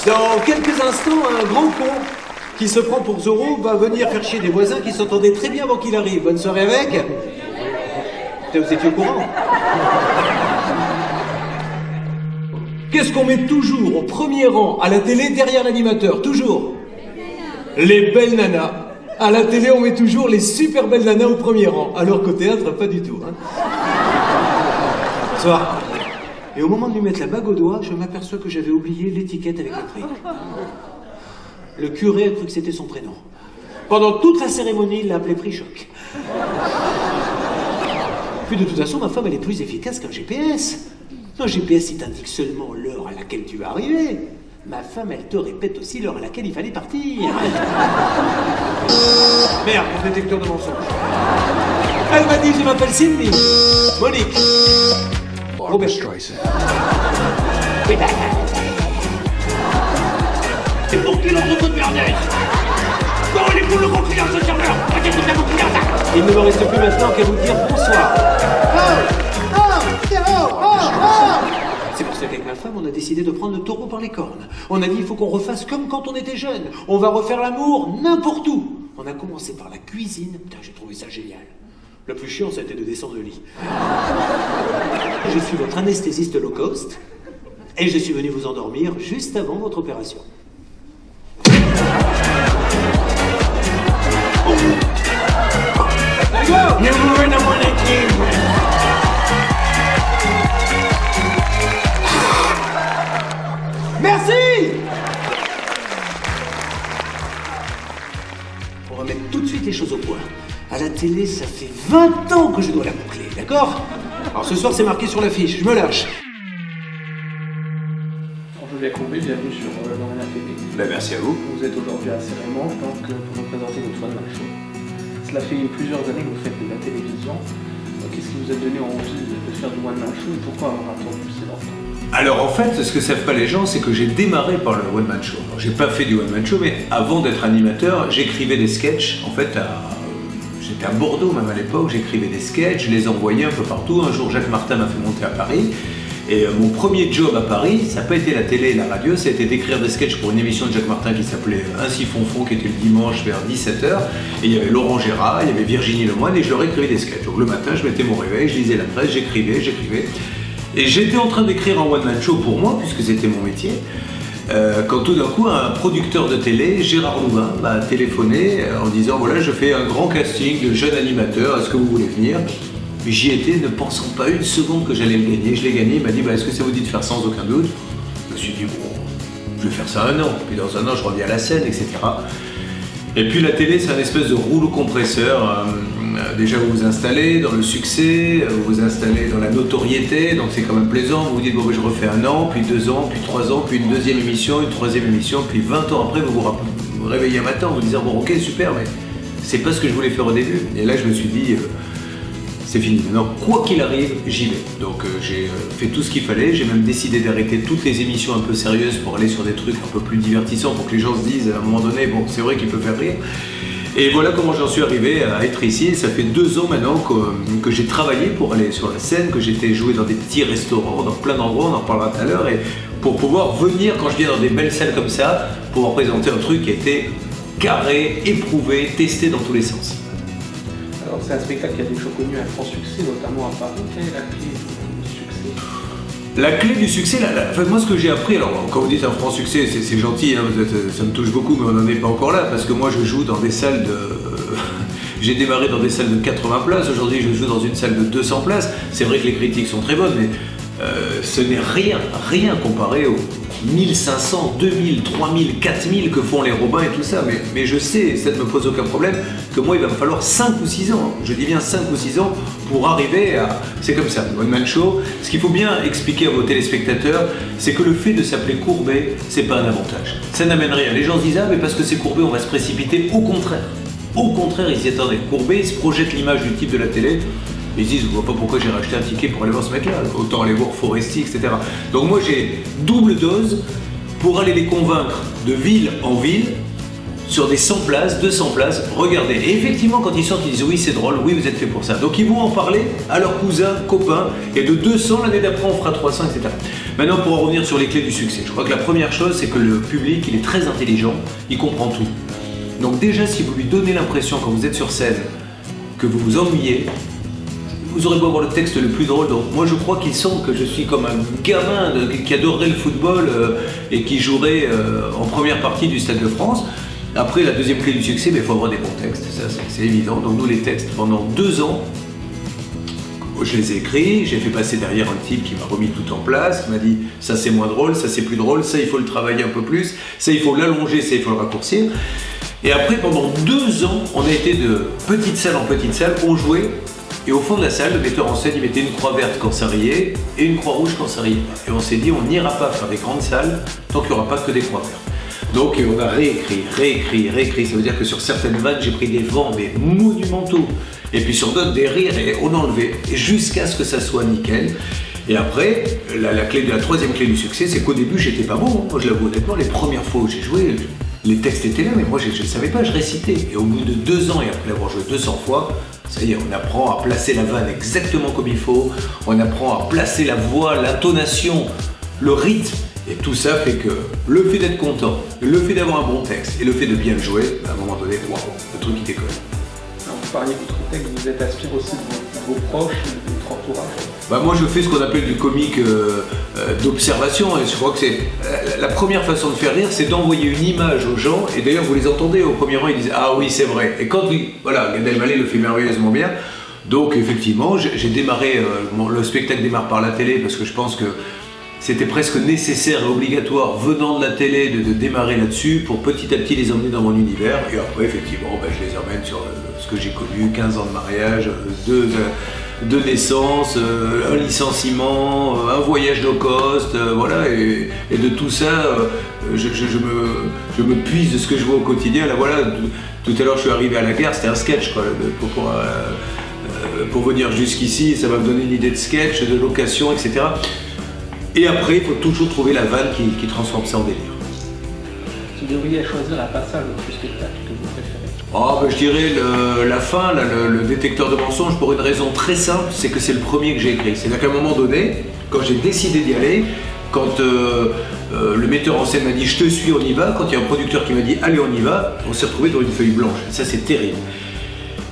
Dans quelques instants, un grand con qui se prend pour Zorro va venir faire chier des voisins qui s'entendaient très bien avant qu'il arrive. Bonne soirée avec. Putain, vous étiez au courant? Qu'est-ce qu'on met toujours au premier rang à la télé derrière l'animateur? Toujours les belles nanas. À la télé, on met toujours les super belles nanas au premier rang, alors qu'au théâtre, pas du tout. Hein. Bonsoir. Et au moment de lui mettre la bague au doigt, je m'aperçois que j'avais oublié l'étiquette avec le prix. Le curé a cru que c'était son prénom. Pendant toute la cérémonie, il l'a appelé prix choc. Puis de toute façon, ma femme, elle est plus efficace qu'un GPS. Un GPS, il t'indique seulement l'heure à laquelle tu vas arriver. Ma femme, elle te répète aussi l'heure à laquelle il fallait partir. Merde, mon détecteur de mensonges. Elle m'a dit, je m'appelle Cindy. Monique. Robert Streisand. Oui, bah. C'est pour qui l'entre-coup de Bernet? Bon, il est pour le gros client, ce serveur. Il ne me reste plus maintenant qu'à vous dire bonsoir. C'est pour ça qu'avec ma femme, on a décidé de prendre le taureau par les cornes. On a dit, il faut qu'on refasse comme quand on était jeune. On va refaire l'amour n'importe où. On a commencé par la cuisine. Putain, j'ai trouvé ça génial. Le plus chiant, ça a été de descendre le lit. Je suis votre anesthésiste low cost. Et je suis venu vous endormir juste avant votre opération. Merci. On va mettre tout de suite les choses au point. À la télé, ça fait 20 ans que je dois la boucler, d'accord? Alors ce soir, c'est marqué sur l'affiche, je me lâche. Jean-Joseph Courbet, bienvenue sur Lorena TV. Ben, merci à vous. Vous êtes aujourd'hui à Cérémon, donc pour nous présenter votre one-man show. Cela fait plusieurs années que vous faites de la télévision. Qu'est-ce qui vous a donné envie de faire du one-man show et pourquoi avoir attendu si longtemps? Alors en fait, ce que savent pas les gens, c'est que j'ai démarré par le one-man show. Alors, j'ai pas fait du one-man show, mais avant d'être animateur, j'écrivais des sketchs. En fait, j'étais à Bordeaux même à l'époque, j'écrivais des sketchs, je les envoyais un peu partout. Un jour, Jacques Martin m'a fait monter à Paris. Et mon premier job à Paris, ça n'a pas été la télé et la radio, ça a été d'écrire des sketchs pour une émission de Jacques Martin qui s'appelait Ainsi Fonfon, qui était le dimanche vers 17h. Et il y avait Laurent Gérard, il y avait Virginie Lemoine, et je leur écrivais des sketchs. Donc le matin, je mettais mon réveil, je lisais la presse, j'écrivais. Et j'étais en train d'écrire un one-man show pour moi, puisque c'était mon métier, quand tout d'un coup, un producteur de télé, Gérard Louvain, m'a téléphoné en disant « Voilà, je fais un grand casting de jeunes animateurs, est-ce que vous voulez venir ?» J'y étais, ne pensant pas une seconde que j'allais le gagner. Je l'ai gagné, il m'a dit « Est-ce que ça vous dit de faire sans aucun doute ?» Je me suis dit « Bon, je vais faire ça un an, puis dans un an, je reviens à la scène, etc. » Et puis la télé, c'est un espèce de rouleau compresseur. Déjà, vous vous installez dans le succès, vous vous installez dans la notoriété, donc c'est quand même plaisant. Vous vous dites, bon, je refais un an, puis 2 ans, puis 3 ans, puis une deuxième émission, une troisième émission, puis 20 ans après, vous vous réveillez un matin en vous disant, bon, ok, super, mais c'est pas ce que je voulais faire au début. Et là, je me suis dit, c'est fini. Maintenant, quoi qu'il arrive, j'y vais. Donc, j'ai fait tout ce qu'il fallait. J'ai même décidé d'arrêter toutes les émissions un peu sérieuses pour aller sur des trucs un peu plus divertissants, pour que les gens se disent, à un moment donné, bon, c'est vrai qu'il peut faire rire. Et voilà comment j'en suis arrivé à être ici. Ça fait 2 ans maintenant que j'ai travaillé pour aller sur la scène, que j'étais joué dans des petits restaurants, dans plein d'endroits, on en reparlera tout à l'heure, et pour pouvoir venir, quand je viens dans des belles salles comme ça, pouvoir présenter un truc qui a été carré, éprouvé, testé dans tous les sens. Alors c'est un spectacle qui a déjà connu un franc succès, notamment à Paris. Quelle est la clé du succès? La clé du succès, enfin, moi ce que j'ai appris, alors quand vous dites un franc succès, c'est gentil, hein, ça me touche beaucoup, mais on n'en est pas encore là, parce que moi je joue dans des salles de... j'ai démarré dans des salles de 80 places, aujourd'hui je joue dans une salle de 200 places. C'est vrai que les critiques sont très bonnes, mais ce n'est rien comparé aux 1500, 2000, 3000, 4000 que font les Robins et tout ça, mais je sais, ça ne me pose aucun problème, que moi il va me falloir 5 ou 6 ans, je dis bien 5 ou 6 ans pour arriver à... C'est comme ça, le one-man show. Ce qu'il faut bien expliquer à vos téléspectateurs, c'est que le fait de s'appeler Courbet, c'est pas un avantage. Ça n'amène rien. Les gens se disent, ah mais parce que c'est Courbet, on va se précipiter. Au contraire. Au contraire, ils s'y attendaient. Courbet, ils se projettent l'image du type de la télé. Ils se disent, je vois pas pourquoi j'ai racheté un ticket pour aller voir ce mec-là. Autant aller voir Foresti, etc. Donc moi j'ai double dose pour aller les convaincre de ville en ville, sur des 100 places, 200 places, regardez. Et effectivement, quand ils sortent, ils disent oui, c'est drôle, oui, vous êtes fait pour ça. Donc ils vont en parler à leurs cousins, copains, et de 200, l'année d'après, on fera 300, etc. Maintenant, pour en revenir sur les clés du succès, je crois que la première chose, c'est que le public, il est très intelligent, il comprend tout. Donc déjà, si vous lui donnez l'impression, quand vous êtes sur scène, que vous vous ennuyez, vous aurez beau avoir le texte le plus drôle. Donc moi, je crois qu'il semble que je suis comme un gamin qui adorerait le football et qui jouerait en première partie du Stade de France. Après, la deuxième clé du succès, il faut avoir des bons textes, ça c'est évident. Donc nous, les textes, pendant 2 ans, je les ai écrits, j'ai fait passer derrière un type qui m'a remis tout en place, qui m'a dit ça c'est moins drôle, ça c'est plus drôle, ça il faut le travailler un peu plus, ça il faut l'allonger, ça il faut le raccourcir. Et après, pendant 2 ans, on a été de petite salle en petite salle, on jouait, et au fond de la salle, le metteur en scène, il mettait une croix verte quand ça riait, et une croix rouge quand ça riait pas. Et on s'est dit, on n'ira pas faire des grandes salles tant qu'il n'y aura pas que des croix vertes. Donc on a réécrit. Ça veut dire que sur certaines vannes, j'ai pris des vents, mais monumentaux. Et puis sur d'autres, des rires, et on enlevait, jusqu'à ce que ça soit nickel. Et après, la troisième clé du succès, c'est qu'au début, j'étais pas bon. Moi, je l'avoue honnêtement, les premières fois où j'ai joué, les textes étaient là, mais moi, je ne savais pas, je récitais. Et au bout de 2 ans, et après l'avoir joué 200 fois, ça y est, on apprend à placer la vanne exactement comme il faut, on apprend à placer la voix, l'intonation, le rythme. Et tout ça fait que le fait d'être content, le fait d'avoir un bon texte et le fait de bien le jouer, à un moment donné, waouh, le truc qui décolle. Alors, vous parliez de votre texte, vous êtes inspiré aussi de vos proches, de votre entourage. Bah moi je fais ce qu'on appelle du comique d'observation et je crois que c'est la première façon de faire rire, c'est d'envoyer une image aux gens et d'ailleurs vous les entendez au premier rang, ils disent ah oui c'est vrai. Et quand voilà, Gad Elmaleh le fait merveilleusement bien. Donc effectivement j'ai démarré, le spectacle démarre par la télé parce que je pense que c'était presque nécessaire et obligatoire venant de la télé de démarrer là-dessus pour petit à petit les emmener dans mon univers. Et après, effectivement, je les emmène sur ce que j'ai connu, 15 ans de mariage, 2 naissances, un licenciement, un voyage low cost, voilà. Et de tout ça, je me puise de ce que je vois au quotidien. Là, voilà, tout à l'heure, je suis arrivé à la gare, c'était un sketch, quoi, pour venir jusqu'ici, ça m'a donné une idée de sketch, de location, etc. Et après, il faut toujours trouver la vanne qui transforme ça en délire. Vous devriez choisir un passage de ce spectacle que vous préférez. Je dirais la fin, là, le détecteur de mensonges, pour une raison très simple, c'est que c'est le premier que j'ai écrit. C'est-à-dire qu'à un moment donné, quand j'ai décidé d'y aller, quand le metteur en scène m'a dit « je te suis, on y va », quand il y a un producteur qui m'a dit « allez, on y va », on s'est retrouvé dans une feuille blanche. Ça, c'est terrible.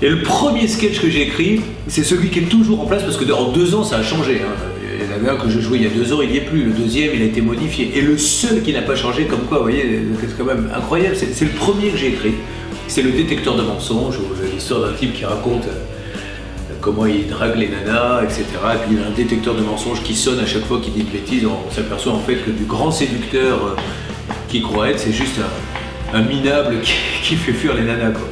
Et le premier sketch que j'ai écrit, c'est celui qui est toujours en place, parce que en 2 ans, ça a changé. Il y en avait un que je jouais il y a 2 ans, il n'y est plus. Le deuxième, il a été modifié. Et le seul qui n'a pas changé, comme quoi, vous voyez, c'est quand même incroyable, c'est le premier que j'ai écrit. C'est le détecteur de mensonges, l'histoire d'un type qui raconte comment il drague les nanas, etc. Et puis il y a un détecteur de mensonges qui sonne à chaque fois qu'il dit une bêtise. On s'aperçoit en fait que du grand séducteur qui croit être, c'est juste un minable qui fait fuir les nanas, quoi.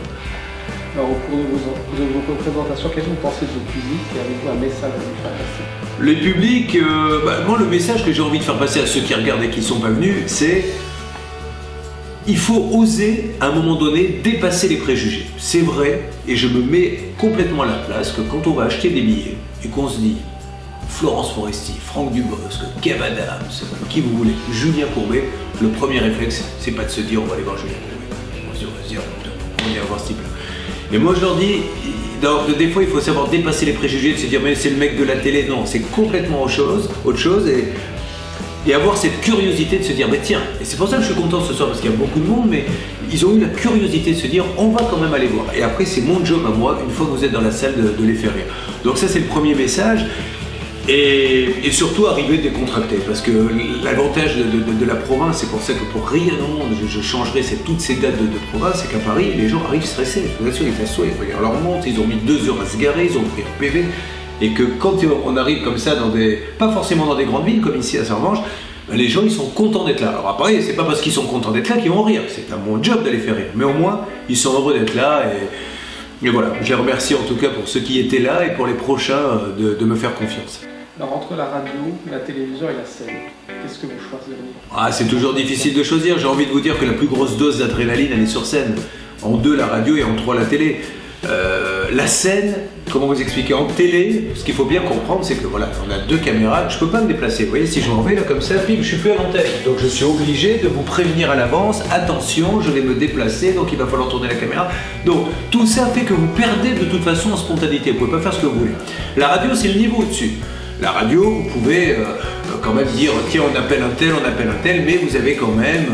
Alors, au cours de vos présentations, qu'est-ce que vous pensez de votre public et avez-vous un message à lui faire passer? Le public, moi le message que j'ai envie de faire passer à ceux qui regardent et qui ne sont pas venus, c'est il faut oser à un moment donné dépasser les préjugés. C'est vrai, et je me mets complètement à la place que quand on va acheter des billets et qu'on se dit Florence Foresti, Franck Dubosc, Kev Adams, qui vous voulez, Julien Courbet, le premier réflexe, c'est pas de se dire on va aller voir Julien Courbet. On va se dire on va voir ce type-là. Et moi je leur dis, des fois il faut savoir dépasser les préjugés, de se dire mais c'est le mec de la télé, non, c'est complètement autre chose et avoir cette curiosité de se dire mais tiens, et c'est pour ça que je suis content ce soir parce qu'il y a beaucoup de monde, mais ils ont eu la curiosité de se dire on va quand même aller voir. Et après c'est mon job à moi, une fois que vous êtes dans la salle, de les faire rire. Donc ça c'est le premier message. Et surtout arriver décontracté, parce que l'avantage de la province, c'est pour ça que pour rien au monde je changerai toutes ces dates de province, c'est qu'à Paris les gens arrivent stressés, je vous assure, ils s'assoient, ils regardent leur montre, ils ont mis 2 heures à se garer, ils ont pris un PV, et que quand on arrive comme ça pas forcément dans des grandes villes comme ici à Saint-Revanche, les gens ils sont contents d'être là. Alors après, c'est pas parce qu'ils sont contents d'être là qu'ils vont rire, c'est à mon job d'aller faire rire, mais au moins ils sont heureux d'être là. Et voilà, je les remercie en tout cas pour ceux qui étaient là et pour les prochains de me faire confiance. Alors entre la radio, la télévision et la scène, qu'est-ce que vous choisiriez? C'est toujours difficile de choisir. J'ai envie de vous dire que la plus grosse dose d'adrénaline, elle est sur scène. En 2, la radio et en 3, la télé. la scène, comment vous expliquer, en télé, ce qu'il faut bien comprendre, c'est que voilà, on a 2 caméras, je peux pas me déplacer. Vous voyez, si je m'en vais là comme ça, pim, je suis plus à l'antenne. Donc je suis obligé de vous prévenir à l'avance, attention, je vais me déplacer, donc il va falloir tourner la caméra. Donc tout ça fait que vous perdez de toute façon en spontanéité, vous pouvez pas faire ce que vous voulez. La radio, c'est le niveau au-dessus. La radio, vous pouvez quand même dire, tiens, on appelle un tel, mais vous avez quand même,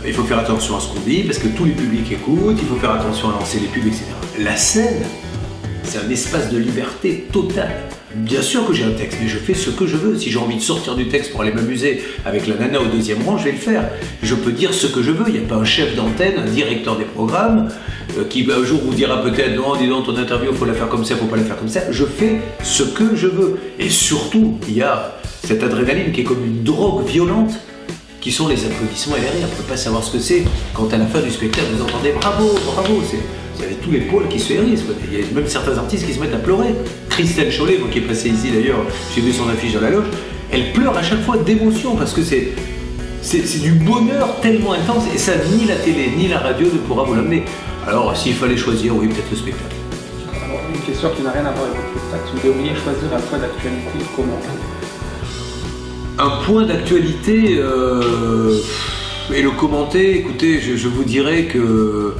il faut faire attention à ce qu'on dit, parce que tous les publics écoutent, il faut faire attention à lancer les pubs, etc. La scène, c'est un espace de liberté totale. Bien sûr que j'ai un texte, mais je fais ce que je veux. Si j'ai envie de sortir du texte pour aller m'amuser avec la nana au 2e rang, je vais le faire. Je peux dire ce que je veux. Il n'y a pas un chef d'antenne, un directeur des programmes, qui un jour vous dira peut-être non, dis donc ton interview, il faut la faire comme ça, il ne faut pas la faire comme ça. Je fais ce que je veux. Et surtout, il y a cette adrénaline qui est comme une drogue violente, qui sont les applaudissements et les rires. On ne peut pas savoir ce que c'est quand à la fin du spectacle vous entendez bravo, bravo. Vous avez tous les poils qui se hérissent. Il y a même certains artistes qui se mettent à pleurer. Christelle Chollet, moi qui est passée ici d'ailleurs, j'ai vu son affiche dans la loge, elle pleure à chaque fois d'émotion parce que c'est du bonheur tellement intense et ça, ni la télé ni la radio ne pourra vous l'amener. Alors s'il fallait choisir, oui, peut-être le spectacle. Alors, une question qui n'a rien à voir avec le spectacle. Si vous devriez choisir un point d'actualité, comment? Un point d'actualité et le commenter, écoutez, je vous dirais que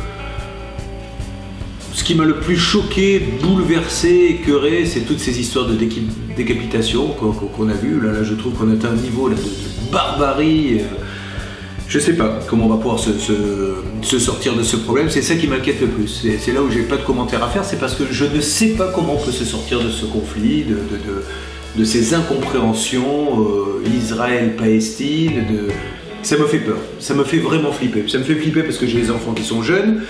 ce qui m'a le plus choqué, bouleversé, écœuré, c'est toutes ces histoires de décapitation qu'on a vues. Là, je trouve qu'on atteint un niveau là, de barbarie. Je ne sais pas comment on va pouvoir se sortir de ce problème. C'est ça qui m'inquiète le plus. C'est là où j'ai pas de commentaire à faire. C'est parce que je ne sais pas comment on peut se sortir de ce conflit, de ces incompréhensions, Israël-Palestine. Ça me fait peur. Ça me fait vraiment flipper. Ça me fait flipper parce que j'ai des enfants qui sont jeunes.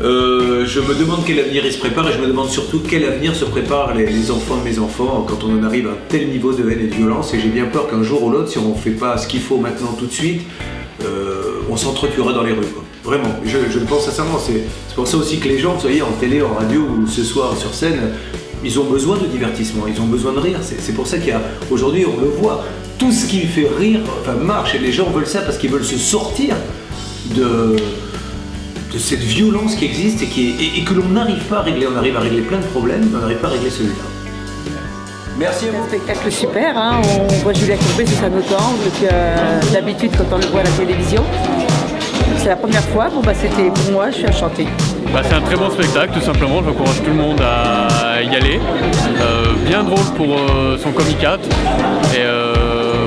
Je me demande quel avenir ils se préparent et je me demande surtout quel avenir se préparent les enfants de mes enfants quand on en arrive à un tel niveau de haine et de violence. Et j'ai bien peur qu'un jour ou l'autre, si on ne fait pas ce qu'il faut maintenant tout de suite, on s'entretuera dans les rues, quoi. Vraiment, je le pense sincèrement. C'est pour ça aussi que les gens, vous voyez, en télé, en radio ou ce soir sur scène, ils ont besoin de divertissement, ils ont besoin de rire. C'est pour ça qu'il y a, aujourd'hui, on le voit, tout ce qui fait rire, enfin, marche et les gens veulent ça parce qu'ils veulent se sortir de cette violence qui existe et que l'on n'arrive pas à régler. On arrive à régler plein de problèmes, mais on n'arrive pas à régler celui-là. Merci à vous. C'est un spectacle super, hein. On voit Julien Courbet sous un autre angle que d'habitude quand on le voit à la télévision. C'est la première fois, bon, c'était pour moi, je suis enchantée. C'est un très bon spectacle, tout simplement, j'encourage tout le monde à y aller. Bien drôle pour son comicat. Et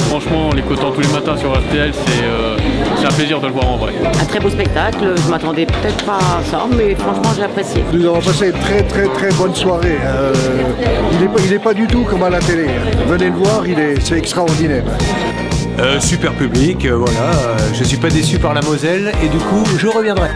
franchement, en l'écoutant tous les matins sur RTL, c'est un plaisir de le voir en vrai. Un très beau spectacle, je m'attendais peut-être pas à ça, mais franchement j'ai apprécié. Nous avons passé une très bonne soirée. Il n'est pas du tout comme à la télé. Venez le voir, c'est extraordinaire. Super public, voilà. Je suis pas déçu par la Moselle et du coup, je reviendrai.